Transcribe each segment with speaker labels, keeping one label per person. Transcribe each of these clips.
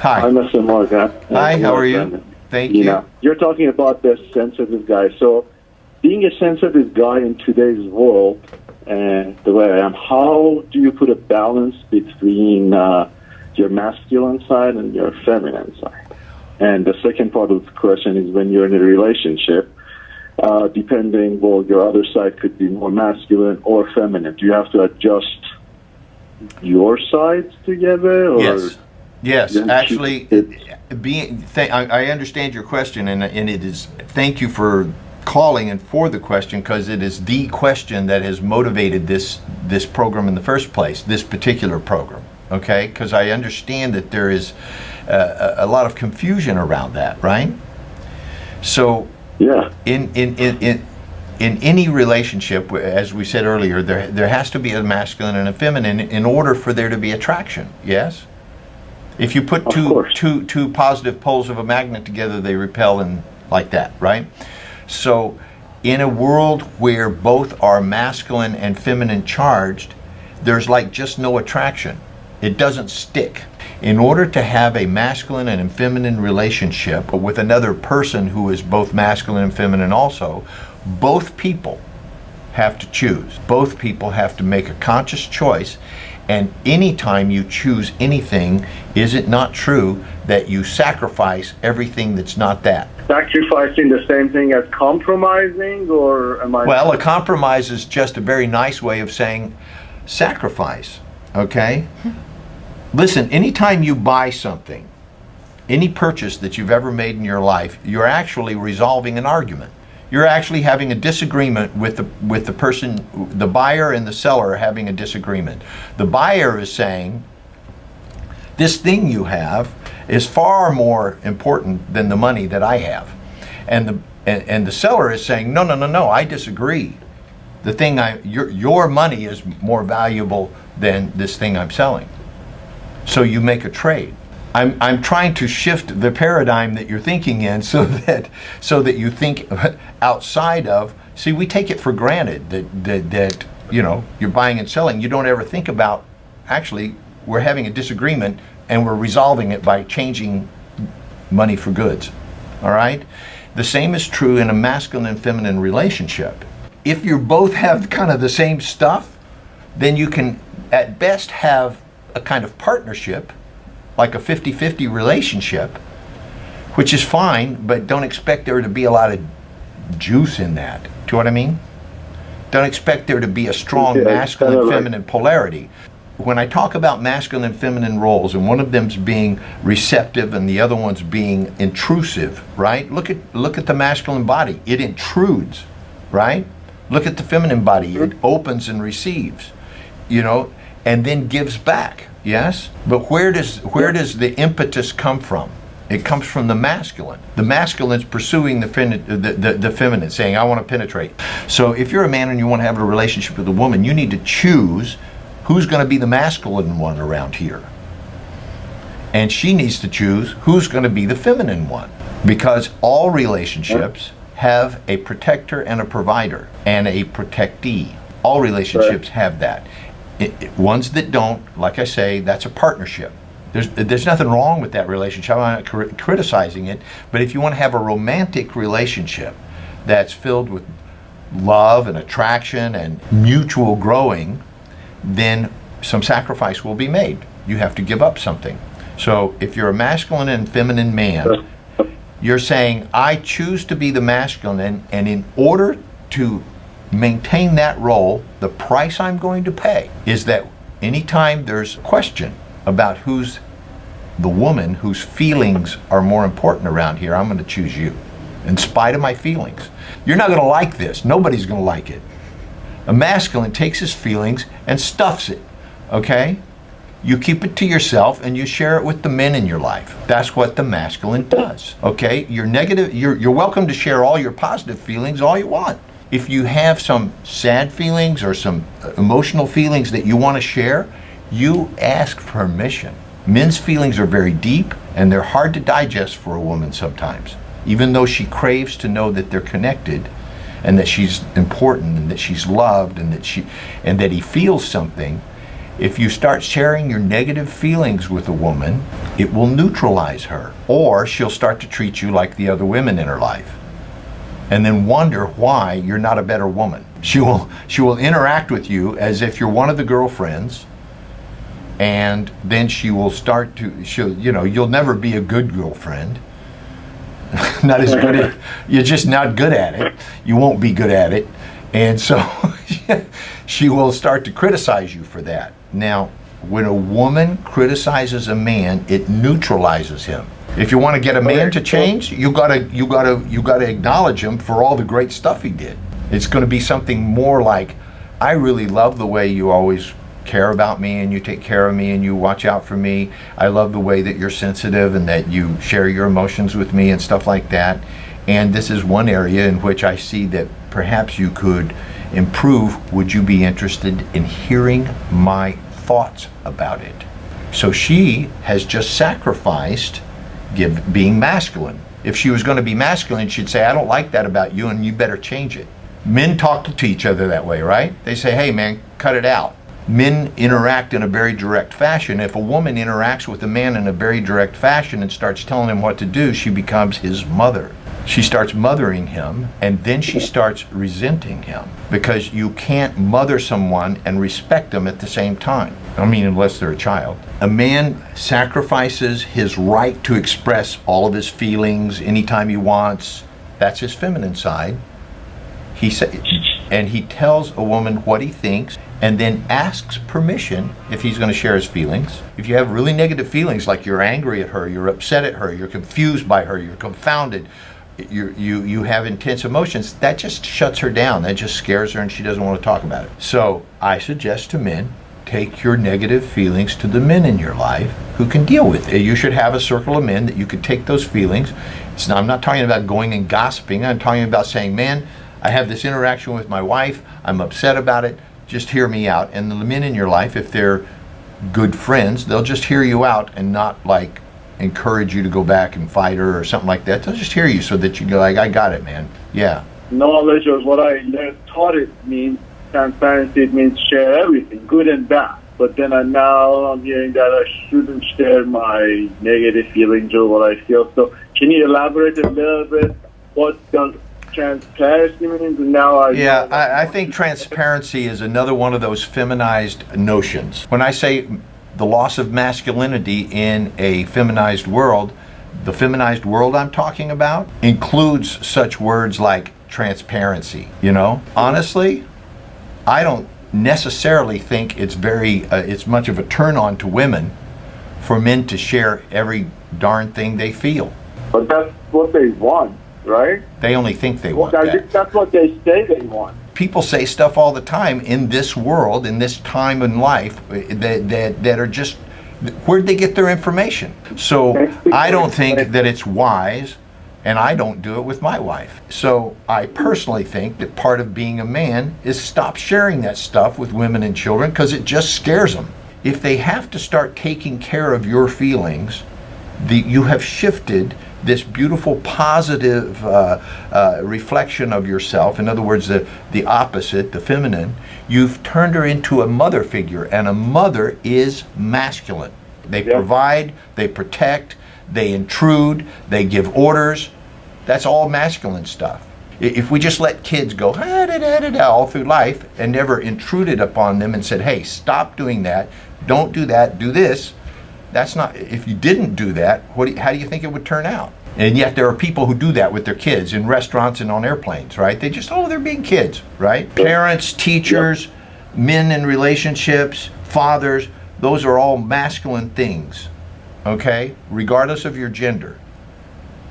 Speaker 1: Hi.
Speaker 2: Hi, Mr. Morgan.
Speaker 1: Hi, how are you? Thank you.
Speaker 2: You're talking about the sensitive guy. So, being a sensitive guy in today's world, and the way I am, how do you put a balance between your masculine side and your feminine side? And the second part of the question is, when you're in a relationship, depending, well, your other side could be more masculine or feminine. Do you have to adjust your sides together? Or
Speaker 1: Yes. Actually, I understand your question, and it is. Thank you for calling and for the question, because it is the question that has motivated this program in the first place. This particular program, okay? Because I understand that there is a lot of confusion around that, right? So,
Speaker 2: yeah,
Speaker 1: in any relationship, as we said earlier, there has to be a masculine and a feminine in order for there to be attraction. Yes. If you put two positive poles of a magnet together, they repel, and like that, right? So in a world where both are masculine and feminine charged, there's like just no attraction. It doesn't stick. In order to have a masculine and feminine relationship with another person who is both masculine and feminine also, both people have to choose. Both people have to make a conscious choice. And anytime you choose anything, is it not true that you sacrifice everything that's not that?
Speaker 2: Sacrificing the same thing as compromising, or am I?
Speaker 1: Well, a compromise is just a very nice way of saying sacrifice, okay? Listen, anytime you buy something, any purchase that you've ever made in your life, you're actually resolving an argument. You're actually having a disagreement with the person, the buyer and the seller are having a disagreement. The buyer is saying, this thing you have is far more important than the money that I have. And the seller is saying, no, I disagree. The thing your money is more valuable than this thing I'm selling. So you make a trade. I'm trying to shift the paradigm that you're thinking in so that you think outside of. See, we take it for granted that you're buying and selling. You don't ever think about, actually, we're having a disagreement and we're resolving it by changing money for goods. All right? The same is true in a masculine and feminine relationship. If you both have kind of the same stuff, then you can at best have a kind of partnership, like a 50-50 relationship, which is fine, but don't expect there to be a lot of juice in that. Do you know what I mean? Don't expect there to be a strong masculine and feminine polarity. When I talk about masculine and feminine roles, and one of them's being receptive and the other one's being intrusive, right? Look at the masculine body. It intrudes, right? Look at the feminine body. It opens and receives, and then gives back. Yes, but where does the impetus come from? It comes from the masculine. The masculine's pursuing the feminine, saying, I want to penetrate. So if you're a man and you want to have a relationship with a woman, you need to choose who's going to be the masculine one around here. And she needs to choose who's going to be the feminine one. Because all relationships have a protector and a provider and a protectee. All relationships have that. Ones that don't, like I say, that's a partnership. There's nothing wrong with that relationship. I'm not criticizing it, but if you want to have a romantic relationship that's filled with love and attraction and mutual growing, then some sacrifice will be made. You have to give up something. So if you're a masculine and feminine man, you're saying, I choose to be the masculine, and in order to maintain that role, the price I'm going to pay is that anytime there's a question about who's the woman whose feelings are more important around here, I'm going to choose you, in spite of my feelings. You're not going to like this. Nobody's going to like it. A masculine takes his feelings and stuffs it, okay? You keep it to yourself and you share it with the men in your life. That's what the masculine does, okay? You're welcome to share all your positive feelings all you want. If you have some sad feelings or some emotional feelings that you want to share, you ask permission. Men's feelings are very deep and they're hard to digest for a woman sometimes. Even though she craves to know that they're connected and that she's important and that she's loved and that he feels something, If you start sharing your negative feelings with a woman, it will neutralize her, or she'll start to treat you like the other women in her life, and then wonder why you're not a better woman. She will interact with you as if you're one of the girlfriends, and then she will start to, you'll never be a good girlfriend. Not as good at, you're just not good at it. You won't be good at it. And so she will start to criticize you for that. Now, when a woman criticizes a man, it neutralizes him. If you want to get a man to change, you gotta acknowledge him for all the great stuff he did. It's going to be something more like, I really love the way you always care about me and you take care of me and you watch out for me. I love the way that you're sensitive and that you share your emotions with me and stuff like that. And this is one area in which I see that perhaps you could improve. Would you be interested in hearing my thoughts about it? So she has just sacrificed being masculine. If she was going to be masculine, she'd say, I don't like that about you and you better change it. Men talk to each other that way, right? They say, hey man, cut it out. Men interact in a very direct fashion. If a woman interacts with a man in a very direct fashion and starts telling him what to do, she becomes his mother. She starts mothering him, and then she starts resenting him, because you can't mother someone and respect them at the same time. I mean, unless they're a child. A man sacrifices his right to express all of his feelings anytime he wants. That's his feminine side. And he tells a woman what he thinks, and then asks permission if he's going to share his feelings. If you have really negative feelings, like you're angry at her, you're upset at her, you're confused by her, you're confounded, you have intense emotions, that just shuts her down. That just scares her and she doesn't want to talk about it. So I suggest to men, take your negative feelings to the men in your life who can deal with it. You should have a circle of men that you could take those feelings. I'm not talking about going and gossiping. I'm talking about saying, man, I have this interaction with my wife, I'm upset about it, just hear me out. And the men in your life, if they're good friends, they'll just hear you out and not like encourage you to go back and fight her or something like that. They'll just hear you so that you go like, I got it, man. Yeah.
Speaker 2: Knowledge of what I taught it means transparency. It means share everything, good and bad. But then now I'm hearing that I shouldn't share my negative feelings or what I feel. So can you elaborate a little bit what does transparency means? And now
Speaker 1: I think transparency is another one of those feminized notions. When I say the loss of masculinity in a feminized world, the feminized world I'm talking about includes such words like transparency. Honestly, I don't necessarily think it's much of a turn on to women for men to share every darn thing they feel.
Speaker 2: But that's what they want, right?
Speaker 1: They only think they want
Speaker 2: I
Speaker 1: that.
Speaker 2: think that's what they say they want.
Speaker 1: People say stuff all the time in this world, in this time in life, that are just, where'd they get their information? So I don't think that it's wise, and I don't do it with my wife. So I personally think that part of being a man is stop sharing that stuff with women and children, because it just scares them. If they have to start taking care of your feelings, you have shifted this beautiful positive reflection of yourself. In other words, the opposite, the feminine. You've turned her into a mother figure, and a mother is masculine. They provide, they protect, they intrude, they give orders. That's all masculine stuff. If we just let kids go all through life and never intruded upon them and said, hey, stop doing that, don't do that, do this, that's not, if you didn't do that, how do you think it would turn out? And yet there are people who do that with their kids in restaurants and on airplanes, right? They just, they're being kids, right? Parents, teachers, men in relationships, fathers, those are all masculine things, okay? Regardless of your gender.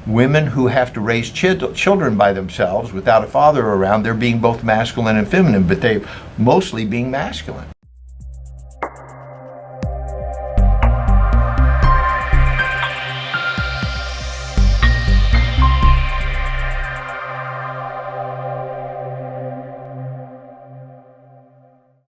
Speaker 1: Women who have to raise children by themselves without a father around, they're being both masculine and feminine, but they're mostly being masculine.